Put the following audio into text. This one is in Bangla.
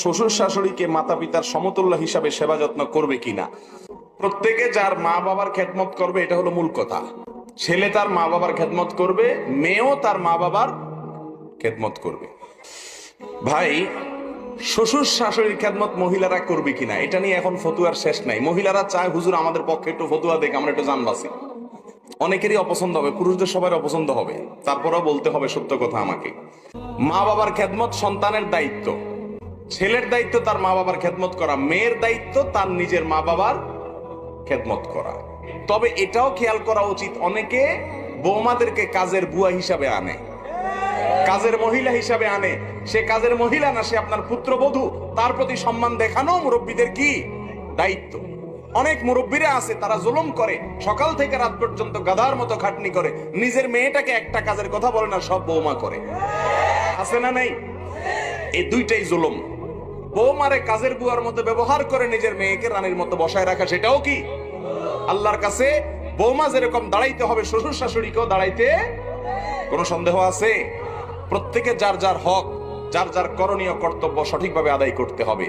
শ্বশুর শাশুড়িকে মাতা পিতার সমতুল্য হিসাবে সেবা যত্ন করবে কিনা। প্রত্যেকে যার মা বাবার খেদমত করবে, এটা হলো মূল কথা। ছেলে তার মা বাবার খেদমত করবে, মেয়েও তার মা বাবার খেদমত করবে। ভাই, শ্বশুর শাশুড়ির খেদমত মহিলারা করবে কিনা, এটা নিয়ে এখন ফতুয়ার শেষ নাই। মহিলারা চায় হুজুর আমাদের পক্ষে একটু ফতুয়া দেখ, আমরা একটু জানবাসি। অনেকেরই অপছন্দ হবে, পুরুষদের সবার অপছন্দ হবে, তারপরেও বলতে হবে সত্য কথা আমাকে। মা বাবার খেদমত সন্তানের দায়িত্ব। ছেলের দায়িত্ব তার মা বাবার খেদমত করা, মেয়ের দায়িত্ব তার নিজের মা বাবার খেদমত করা। তবে এটাও খেয়াল করা উচিত, অনেকে বৌমাদেরকে কাজের বুয়া হিসাবে আনে, কাজের মহিলা হিসাবে আনে। সে কাজের মহিলা না, সে আপনার পুত্রবধূ। তার প্রতি সম্মান দেখানো মুরব্বীদের কি দায়িত্ব। অনেক মুরব্বীরা আছে, তারা জুলুম করে, সকাল থেকে রাত পর্যন্ত গাধার মতো খাটনি করে, নিজের মেয়েটাকে একটা কাজের কথা বলে না, সব বৌমা করে। আছে না নাই? এই দুইটাই জুলুম। বৌমারে কাজের বুয়ার মতো ব্যবহার করে নিজের মেয়েকে রানীর মতো বসায় রাখা, সেটাও কি আল্লাহর কাছে বৌমা যেরকম দাঁড়াইতে হবে, শ্বশুর শাশুড়িকেও দাঁড়াইতে কোনো সন্দেহ আছে? প্রত্যেকে যার যার হক, যার যার করণীয় কর্তব্য সঠিকভাবে আদায় করতে হবে।